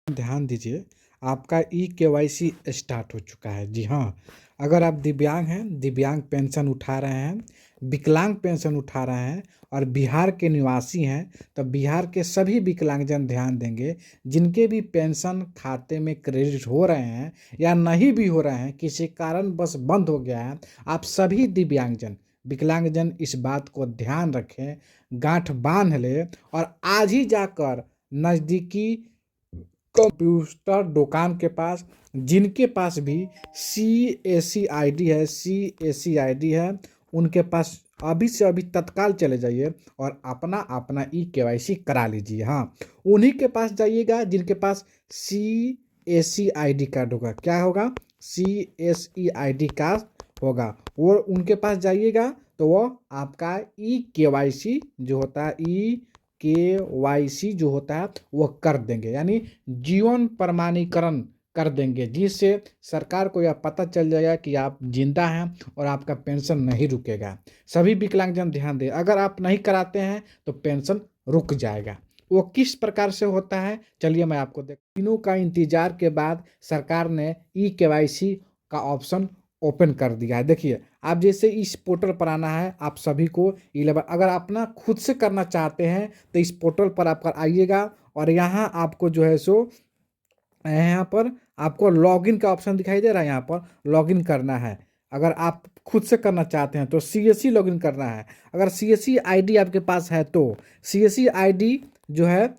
ध्यान दीजिए, आपका ई-केवाईसी स्टार्ट हो चुका है। जी हाँ, अगर आप दिव्यांग हैं, दिव्यांग पेंशन उठा रहे हैं, विकलांग पेंशन उठा रहे हैं और बिहार के निवासी हैं, तो बिहार के सभी विकलांगजन ध्यान देंगे, जिनके भी पेंशन खाते में क्रेडिट हो रहे हैं या नहीं भी हो रहे हैं, किसी कारणवश बंद हो गया है, आप सभी दिव्यांगजन, विकलांगजन इस बात को ध्यान रखें, गांठ बांध लें और आज ही जाकर नज़दीकी कंप्यूटर दुकान के पास, जिनके पास भी CAC आईडी है, CAC आईडी है, उनके पास अभी से अभी तत्काल चले जाइए और अपना अपना ई-केवाईसी करा लीजिए। हाँ, उन्हीं के पास जाइएगा जिनके पास CAC आईडी कार्ड होगा। क्या होगा? CAC आईडी कार्ड होगा। वो उनके पास जाइएगा तो वो आपका ई-केवाईसी जो होता है, KYC जो होता है वो कर देंगे, यानी जीवन प्रमाणीकरण कर देंगे, जिससे सरकार को यह पता चल जाएगा कि आप जिंदा हैं और आपका पेंशन नहीं रुकेगा। सभी विकलांगजन ध्यान दें, अगर आप नहीं कराते हैं तो पेंशन रुक जाएगा। वो किस प्रकार से होता है, चलिए मैं आपको दिनों का इंतजार के बाद सरकार ने ई-केवाईसी का ऑप्शन ओपन कर दिया है। देखिए, आप जैसे इस पोर्टल पर आना है, आप सभी को अगर अपना खुद से करना चाहते हैं तो इस पोर्टल पर आप आइएगा और यहाँ आपको जो है सो यहाँ पर आपको लॉगिन का ऑप्शन दिखाई दे रहा है। यहाँ पर लॉगिन करना है। अगर आप खुद से करना चाहते हैं तो CAC लॉगिन करना है। अगर CAC आईडी आपके पास है तो CAC आईडी जो है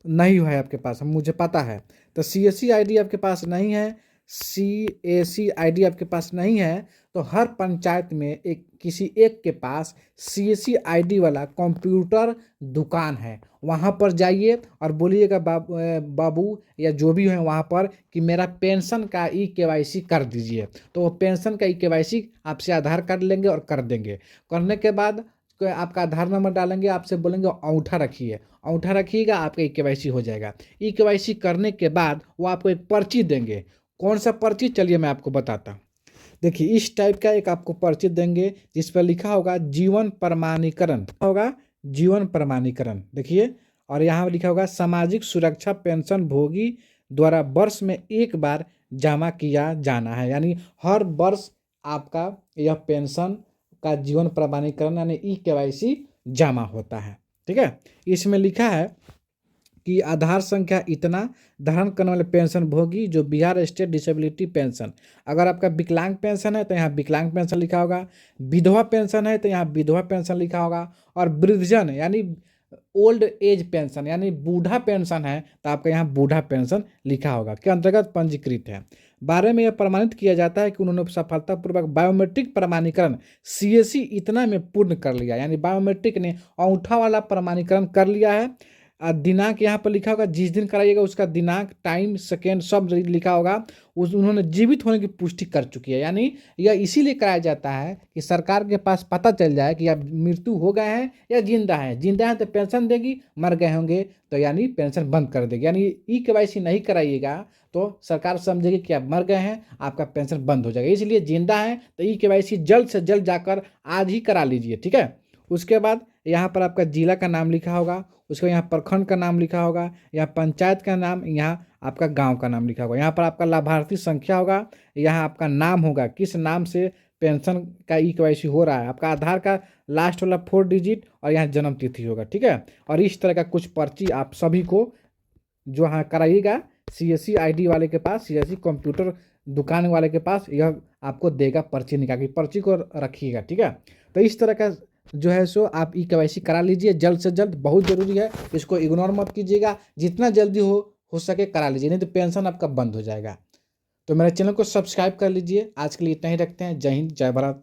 नहीं है आपके पास, मुझे पता है। तो CAC आईडी आपके पास नहीं है, CAC आईडी आपके पास नहीं है, तो हर पंचायत में किसी एक के पास CAC आईडी वाला कंप्यूटर दुकान है। वहाँ पर जाइए और बोलिएगा बाबू या जो भी है वहाँ पर कि मेरा पेंशन का ई-केवाईसी कर दीजिए। तो वो पेंशन का ई-केवाईसी आपसे आधार कार्ड लेंगे और कर देंगे। करने के बाद आपका आधार नंबर डालेंगे, आपसे बोलेंगे अंगूठा रखिए, अंगूठा रखिएगा, आपका ई-केवाईसी हो जाएगा। ई-केवाईसी करने के बाद वो आपको एक पर्ची देंगे। कौन सा पर्ची, चलिए मैं आपको बताता हूँ। देखिए, इस टाइप का एक आपको पर्ची देंगे जिस पर लिखा होगा जीवन प्रमाणीकरण, होगा जीवन प्रमाणीकरण, देखिए। और यहाँ लिखा होगा सामाजिक सुरक्षा पेंशन भोगी द्वारा वर्ष में एक बार जमा किया जाना है, यानी हर वर्ष आपका यह पेंशन का जीवन प्रमाणीकरण यानी ई-केवाईसी जमा होता है। ठीक है, इसमें लिखा है कि आधार संख्या इतना धारण करने वाले पेंशन भोगी जो बिहार स्टेट डिसेबिलिटी पेंशन, अगर आपका विकलांग पेंशन है तो यहाँ विकलांग पेंशन लिखा होगा, विधवा पेंशन है तो यहाँ विधवा पेंशन लिखा होगा, और वृद्धजन यानी ओल्ड एज पेंशन यानी बूढ़ा पेंशन है तो आपका यहाँ बूढ़ा पेंशन लिखा होगा के अंतर्गत पंजीकृत है। 12 में यह प्रमाणित किया जाता है कि उन्होंने सफलतापूर्वक बायोमेट्रिक प्रमाणीकरण CAC इतना में पूर्ण कर लिया, यानी बायोमेट्रिक ने अंगूठा वाला प्रमाणीकरण कर लिया है। दिनांक यहाँ पर लिखा होगा, जिस दिन कराइएगा उसका दिनांक, टाइम, सेकेंड सब लिखा होगा। उन्होंने जीवित होने की पुष्टि कर चुकी है, यानी यह इसीलिए कराया जाता है कि सरकार के पास पता चल जाए कि आप मृत्यु हो गए हैं या जिंदा हैं। जिंदा हैं तो पेंशन देगी, मर गए होंगे तो यानी पेंशन बंद कर देगी। यानी ई-केवाईसी नहीं कराइएगा तो सरकार समझेगी कि आप मर गए हैं, आपका पेंशन बंद हो जाएगा। इसलिए जिंदा हैं तो ई-केवाईसी जल्द से जल्द जाकर आज ही करा लीजिए। ठीक है, उसके बाद यहाँ पर आपका जिला का नाम लिखा होगा, उसके यहाँ प्रखंड का नाम लिखा होगा, यहाँ पंचायत का नाम, यहाँ आपका गांव का नाम लिखा होगा, यहाँ पर आपका लाभार्थी संख्या होगा, यहाँ आपका नाम होगा, किस नाम से पेंशन का ई-केवाईसी हो रहा है, आपका आधार का लास्ट वाला 4 डिजिट और यहाँ जन्म तिथि होगा। ठीक है, और इस तरह का कुछ पर्ची आप सभी को जो यहाँ कराइएगा CAC आईडी वाले के पास, CAC कंप्यूटर दुकान वाले के पास, यह आपको देगा पर्ची निकाल के, पर्ची को रखिएगा। ठीक है, तो इस तरह का जो है सो आप ई-केवाईसी करा लीजिए जल्द से जल्द, बहुत ज़रूरी है, इसको इग्नोर मत कीजिएगा, जितना जल्दी हो सके करा लीजिए, नहीं तो पेंशन आपका बंद हो जाएगा। तो मेरे चैनल को सब्सक्राइब कर लीजिए। आज के लिए इतना ही रखते हैं। जय हिंद, जय भारत।